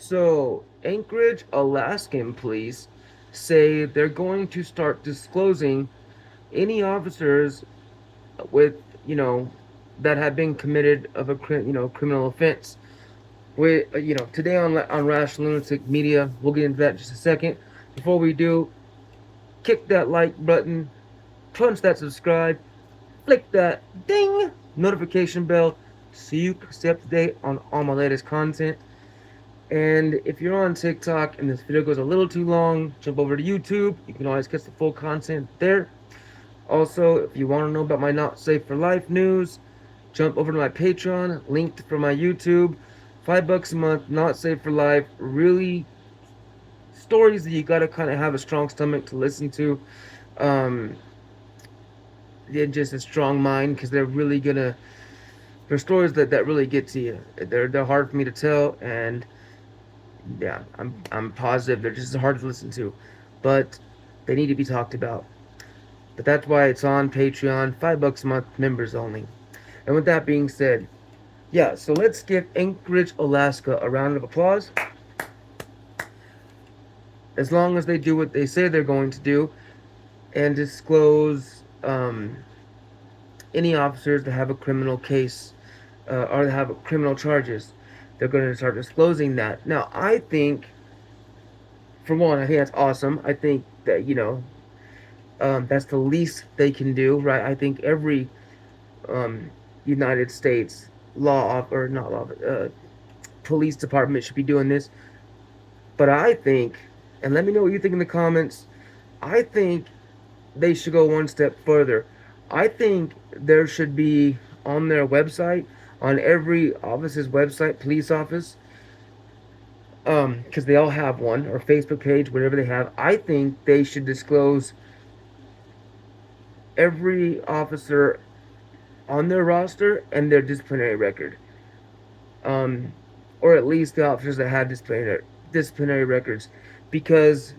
So, Anchorage, Alaskan police say they're going to start disclosing any officers with, you know, that have been committed of a criminal offense. Today on Rash Lunatic Media, we'll get into that in just a second. Before we do, kick that like button, punch that subscribe, flick that ding notification bell so you can stay up to date on all my latest content. And if you're on TikTok and this video goes a little too long, jump over to YouTube. You can always catch the full content there. Also, if you want to know about my Not Safe for Life news, jump over to my Patreon, linked from my YouTube. $5 a month, Not Safe for Life. Really stories that you gotta kind of have a strong stomach to listen to. Um, yeah, just a strong mind because they're stories that really get to you. They're hard for me to tell, and yeah, I'm positive they're just hard to listen to, but they need to be talked about. But that's why it's on Patreon, $5 a month, members only. And with that being said, yeah, so let's give Anchorage, Alaska a round of applause. As long as they do what they say they're going to do and disclose any officers that have a criminal case or that have criminal charges, they're going to start disclosing that. Now, I think, for one, I think that's awesome. I think that, that's the least they can do, right? I think every um, United States or not law, police department should be doing this. But I think, and let me know what you think in the comments, I think they should go one step further. I think there should be on their website, on every office's website, police office, because they all have one, or Facebook page, whatever they have. I think they should disclose every officer on their roster and their disciplinary record, um, or at least the officers that have disciplinary records, because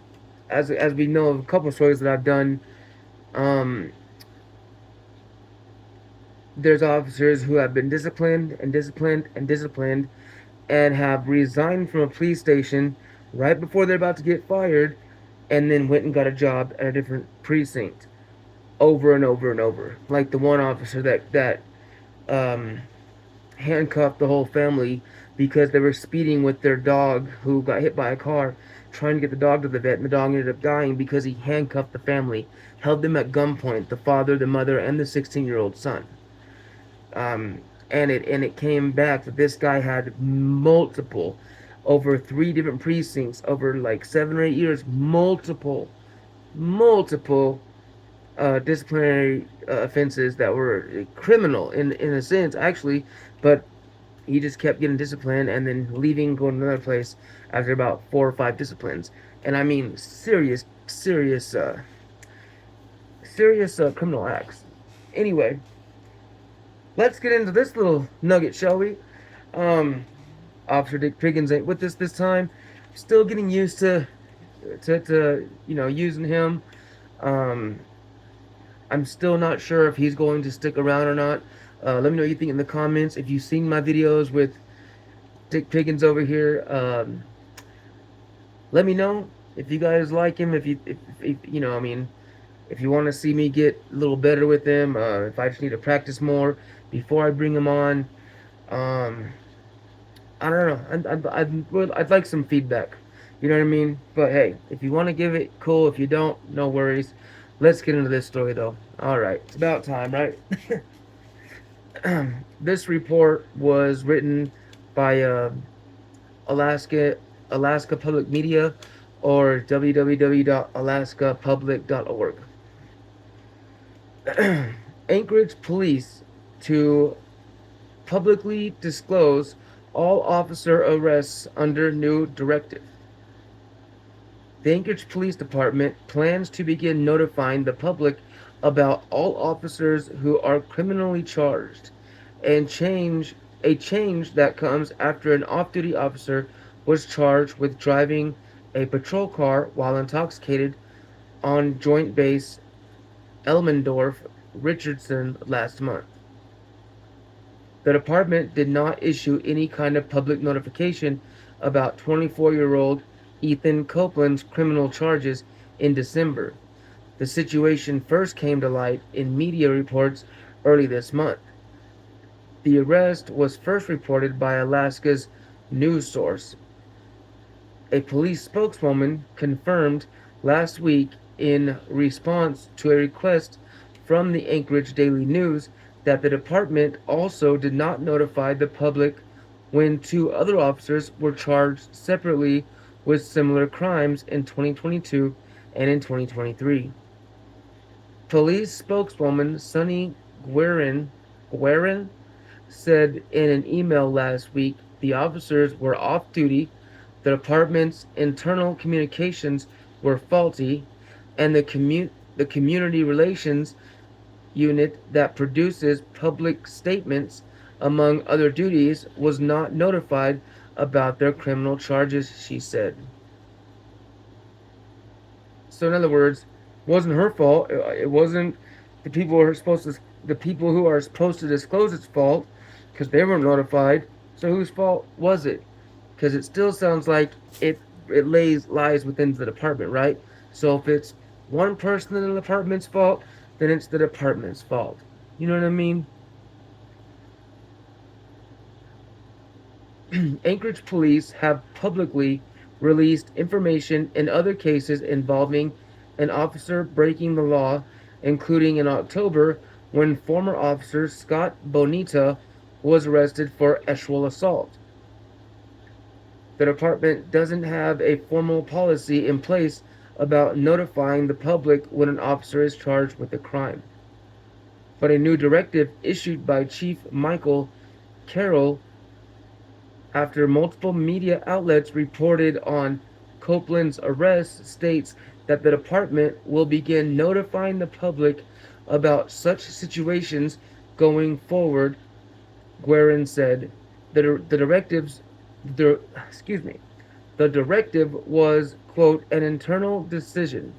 as we know of a couple of stories that I've done, um, there's officers who have been disciplined and disciplined and disciplined and have resigned from a police station right before they're about to get fired, and then went and got a job at a different precinct over and over and over. Like the one officer that um, handcuffed the whole family because they were speeding with their dog who got hit by a car, trying to get the dog to the vet, and the dog ended up dying because he handcuffed the family, held them at gunpoint, the father, the mother, and the 16-year-old son. Um, and it came back that this guy had multiple, over 3 different precincts, over like 7 or 8 years, multiple disciplinary offenses that were criminal in a sense, actually, but he just kept getting disciplined and then leaving, going to another place after about 4 or 5 disciplines. And I mean serious criminal acts. Anyway, let's get into this little nugget, shall we? Um, Officer Dick Piggins ain't with us this time. Still getting used to using him. Um, I'm still not sure if he's going to stick around or not. Let me know what you think in the comments. If you've seen my videos with Dick Piggins over here, let me know if you guys like him. If I mean, if you want to see me get a little better with him, if I just need to practice more before I bring him on. Um, I don't know. I'd like some feedback. You know what I mean? But hey, if you want to give it, cool. If you don't, no worries. Let's get into this story though. All right, it's about time, right? This report was written by Alaska Alaska Public Media, or www.alaskapublic.org. Anchorage police to publicly disclose all officer arrests under new directive. The Anchorage Police Department plans to begin notifying the public about all officers who are criminally charged, and a change that comes after an off-duty officer was charged with driving a patrol car while intoxicated on Joint Base Elmendorf Richardson last month. The department did not issue any kind of public notification about 24-year-old Ethan Copeland's criminal charges in December. The situation first came to light in media reports early this month. The arrest was first reported by Alaska's news source. A police spokeswoman confirmed last week in response to a request from the Anchorage Daily News that the department also did not notify the public when two other officers were charged separately with similar crimes in 2022 and in 2023. Police spokeswoman Sunny Guerin said in an email last week the officers were off duty, the department's internal communications were faulty, and the community relations unit that produces public statements, among other duties, was not notified about their criminal charges, she said. So in other words, it wasn't her fault. It wasn't the people who are supposed to disclose its fault because they weren't notified. So whose fault was it? Because it still sounds like it lies within the department, right? So if it's one person in the department's fault, then it's the department's fault. You know what I mean? Anchorage police have publicly released information in other cases involving an officer breaking the law, including in October when former officer Scott Bonita was arrested for sexual assault. The department doesn't have a formal policy in place about notifying the public when an officer is charged with a crime. But a new directive issued by Chief Michael Carroll after multiple media outlets reported on Copeland's arrest states that the department will begin notifying the public about such situations going forward, Guerin said. The directives the excuse me. The directive was, quote, an internal decision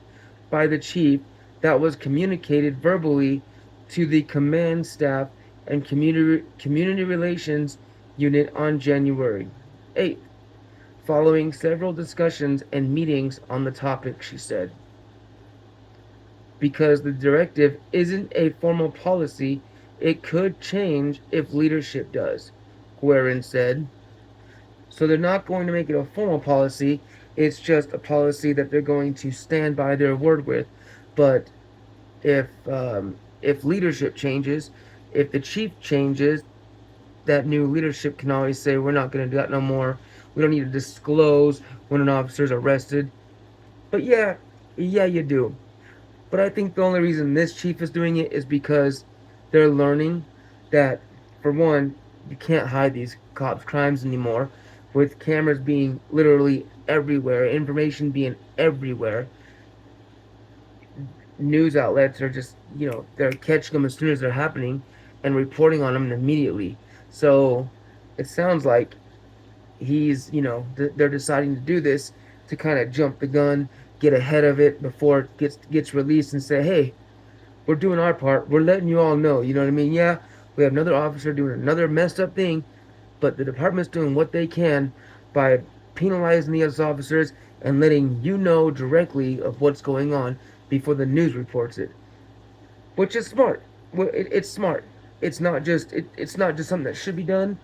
by the chief that was communicated verbally to the command staff and community relations unit on January 8th, following several discussions and meetings on the topic, she said. Because the directive isn't a formal policy, it could change if leadership does, Guerin said. So they're not going to make it a formal policy. It's just a policy that they're going to stand by their word with. But if if leadership changes, if the chief changes, that new leadership can always say, we're not going to do that no more. We don't need to disclose when an officer's arrested. But yeah, you do. But I think the only reason this chief is doing it is because they're learning that, for one, you can't hide these cops' crimes anymore, with cameras being literally everywhere, information being everywhere. News outlets are just, they're catching them as soon as they're happening and reporting on them immediately. So it sounds like they're deciding to do this to kind of jump the gun, get ahead of it before it gets released, and say, hey, we're doing our part. We're letting you all know. You know what I mean? Yeah, we have another officer doing another messed up thing, but the department's doing what they can by penalizing the other officers and letting you know directly of what's going on before the news reports it, which is smart. It's smart. It's not just something that should be done.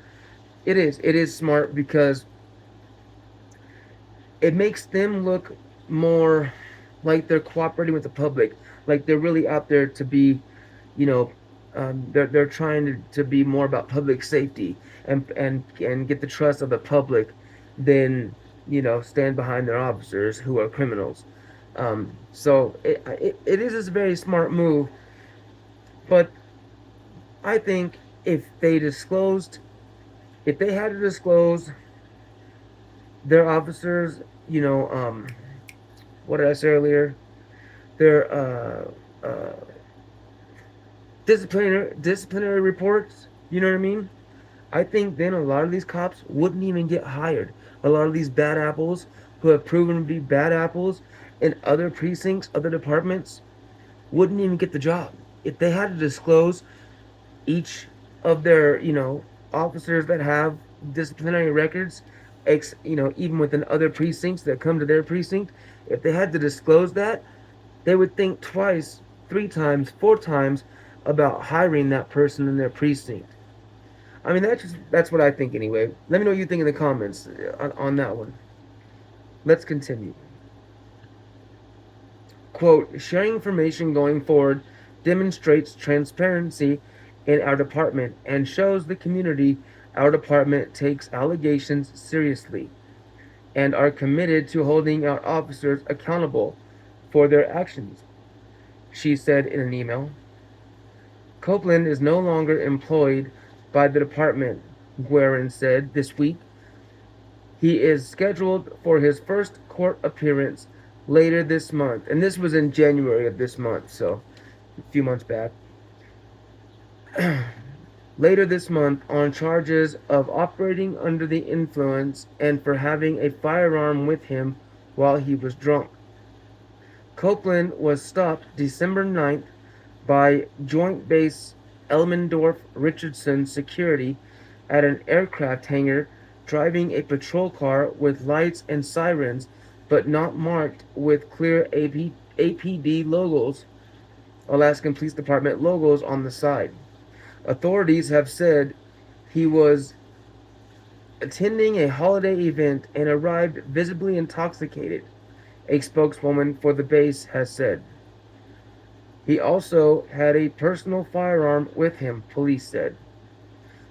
It is smart because it makes them look more like they're cooperating with the public, like they're really out there to be, you know, they're trying to be more about public safety and get the trust of the public than stand behind their officers who are criminals. So it is a very smart move, but I think if they had to disclose their officers, what did I say earlier? Their disciplinary reports. You know what I mean? I think then a lot of these cops wouldn't even get hired. A lot of these bad apples who have proven to be bad apples in other precincts, other departments, wouldn't even get the job. If they had to disclose each of their, officers that have disciplinary records, even within other precincts that come to their precinct, if they had to disclose that, they would think twice, three times, four times about hiring that person in their precinct. I mean, that's what I think anyway. Let me know what you think in the comments on that one. Let's continue. Quote, sharing information going forward demonstrates transparency in our department and shows the community our department takes allegations seriously and are committed to holding our officers accountable for their actions, she said in an email. Copeland is no longer employed by the department, Guerin said this week. He is scheduled for his first court appearance later this month. And this was in January of this month, so a few months back. Later this month on charges of operating under the influence and for having a firearm with him while he was drunk. Copeland was stopped December 9th by Joint Base Elmendorf Richardson Security at an aircraft hangar driving a patrol car with lights and sirens but not marked with clear APD logos, Alaskan Police Department logos on the side. Authorities have said he was attending a holiday event and arrived visibly intoxicated, a spokeswoman for the base has said. He also had a personal firearm with him, police said.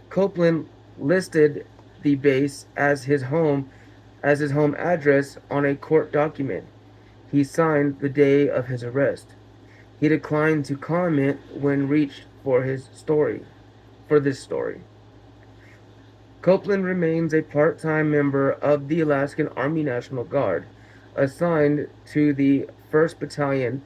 Copeland listed the base as his home address on a court document he signed the day of his arrest. He declined to comment when reached for this story. Copeland remains a part-time member of the Alaskan Army National Guard, assigned to the 1st Battalion,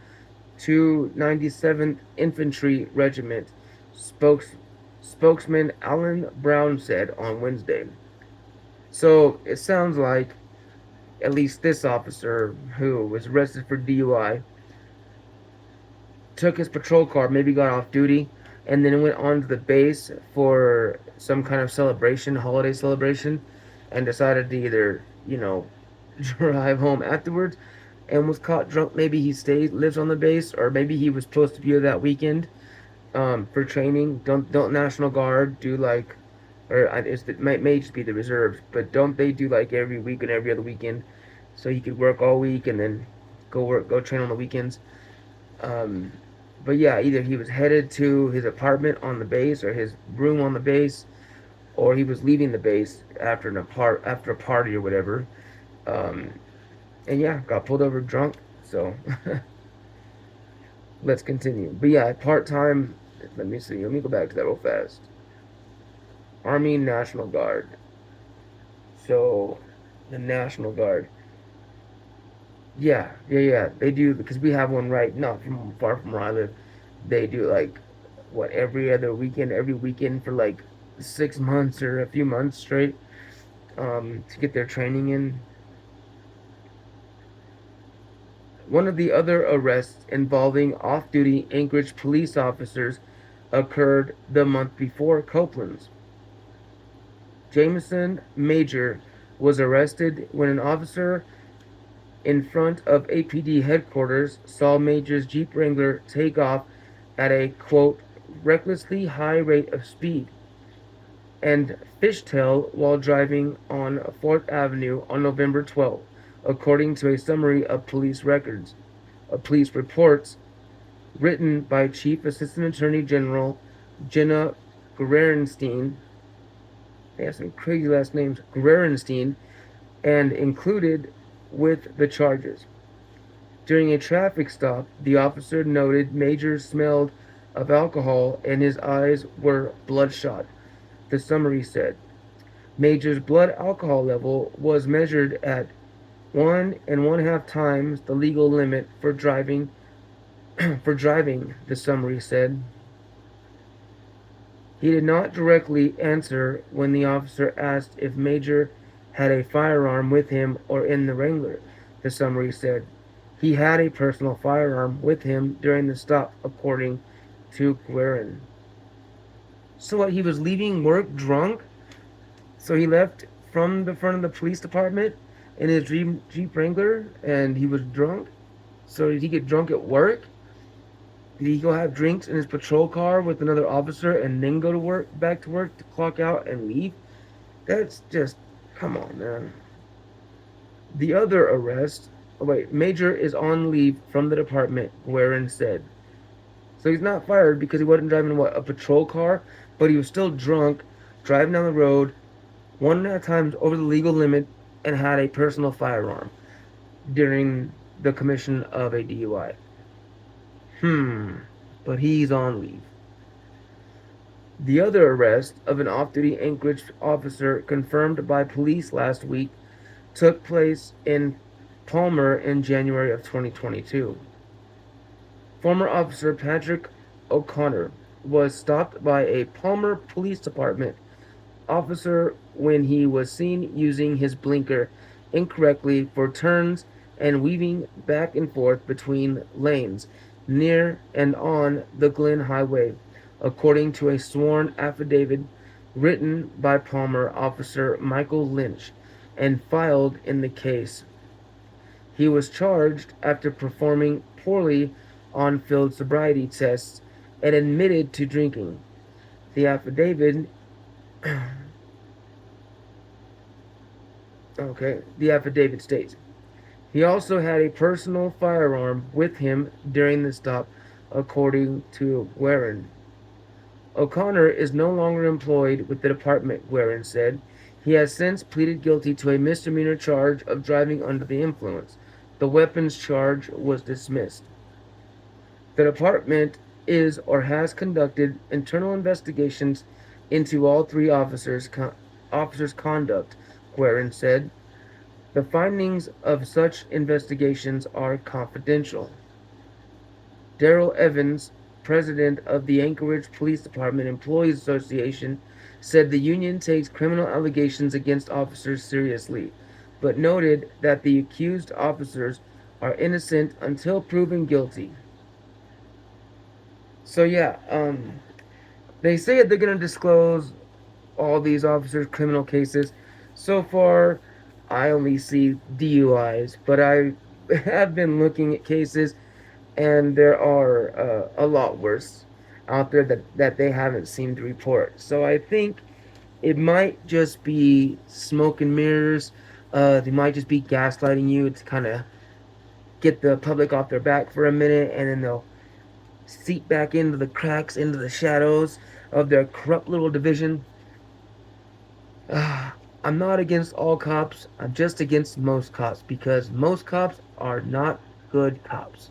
297th Infantry Regiment, spokesman Alan Brown said on Wednesday. So it sounds like at least this officer who was arrested for DUI took his patrol car, maybe got off duty, and then went on to the base for some kind of celebration, holiday celebration, and decided to either, drive home afterwards and was caught drunk. Maybe he lives on the base, or maybe he was supposed to be there that weekend for training. Don't National Guard do like, or it may just be the reserves, but don't they do like every week and every other weekend, so he could work all week and then go train on the weekends. But yeah, either he was headed to his apartment on the base or his room on the base, or he was leaving the base after a party or whatever. And yeah, got pulled over drunk. So let's continue. But yeah, part time. Let me see. Let me go back to that real fast. Army National Guard. So the National Guard. Yeah. They do, because we have one right not far from where I live. They do like every weekend for like 6 months or a few months straight, to get their training in. One of the other arrests involving off-duty Anchorage police officers occurred the month before Copeland's. Jameson Major was arrested when an officer in front of APD headquarters saw Major's Jeep Wrangler take off at a, quote, recklessly high rate of speed and fishtail while driving on 4th Avenue on November 12th, according to a summary of police reports written by Chief Assistant Attorney General Jenna Guerenstein. They have some crazy last names, Guerenstein, and included with the charges. During a traffic stop, the officer noted Major smelled of alcohol and his eyes were bloodshot, the summary said. Major's blood alcohol level was measured at 1.5 times the legal limit for driving, the summary said. He did not directly answer when the officer asked if Major had a firearm with him or in the Wrangler, the summary said. He had a personal firearm with him during the stop, according to Guerin. So what, he was leaving work drunk? So he left from the front of the police department in his Jeep Wrangler, and he was drunk. So did he get drunk at work? Did he go have drinks in his patrol car with another officer and then go to work, back to work to clock out and leave? That's just, come on, man. The other arrest, oh wait, Major is on leave from the department, Guerin said. So he's not fired because he wasn't driving what, a patrol car, but he was still drunk, driving down the road, 1.5 times over the legal limit, and had a personal firearm during the commission of a DUI. But he's on leave. The other arrest of an off-duty Anchorage officer confirmed by police last week took place in Palmer in January of 2022. Former officer Patrick O'Connor was stopped by a Palmer Police Department officer when he was seen using his blinker incorrectly for turns and weaving back and forth between lanes near and on the Glen Highway, according to a sworn affidavit written by Palmer officer Michael Lynch and filed in the case. He was charged after performing poorly on field sobriety tests and admitted to drinking. The affidavit the affidavit states he also had a personal firearm with him during the stop, according to Guerin. O'Connor is no longer employed with the department, Guerin said. He has since pleaded guilty to a misdemeanor charge of driving under the influence. The weapons charge was dismissed. The department is or has conducted internal investigations into all three officers' conduct, Guerin said. The findings of such investigations are confidential. Daryl Evans, president of the Anchorage Police Department Employees Association, said the union takes criminal allegations against officers seriously, but noted that the accused officers are innocent until proven guilty. So yeah, they say they're going to disclose all these officers' criminal cases. So far, I only see DUIs, but I have been looking at cases, and there are a lot worse out there that they haven't seemed to report. So I think it might just be smoke and mirrors. They might just be gaslighting you to kind of get the public off their back for a minute, and then they'll seep back into the cracks, into the shadows of their corrupt little division. I'm not against all cops. I'm just against most cops because most cops are not good cops.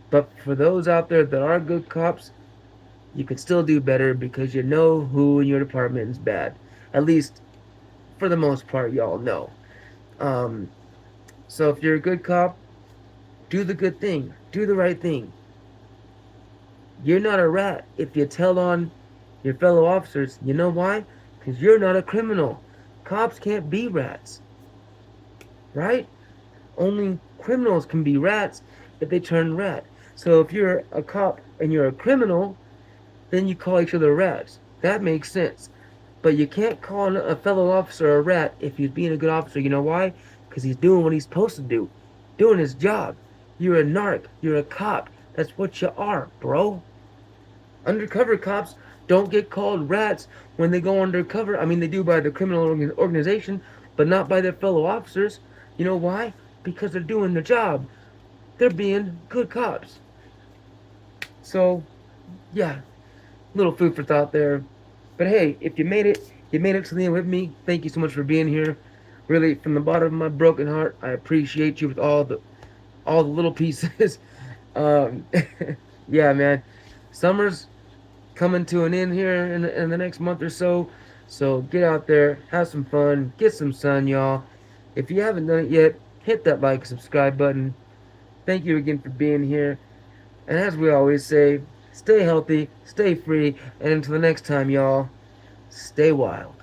But for those out there that are good cops, you can still do better because you know who in your department is bad. At least for the most part, y'all know. So if you're a good cop, do the good thing. Do the right thing. You're not a rat if you tell on your fellow officers. You know why? Because you're not a criminal. Cops can't be rats. Right? Only criminals can be rats if they turn rat. So if you're a cop and you're a criminal, then you call each other rats. That makes sense. But you can't call a fellow officer a rat if he's being a good officer. You know why? Because he's doing what he's supposed to do. Doing his job. You're a narc. You're a cop. That's what you are, bro. Undercover cops don't get called rats when they go undercover. I mean, they do by the criminal organization, but not by their fellow officers. You know why? Because they're doing their job. They're being good cops. So, yeah, little food for thought there. But hey, if you made it to the end with me. Thank you so much for being here. Really, from the bottom of my broken heart, I appreciate you with all the little pieces. um, yeah, man. Summer's coming to an end here in the next month or so. So get out there, have some fun, get some sun, y'all. If you haven't done it yet, hit that like, subscribe button. Thank you again for being here. And as we always say, stay healthy, stay free, and until the next time, y'all, stay wild.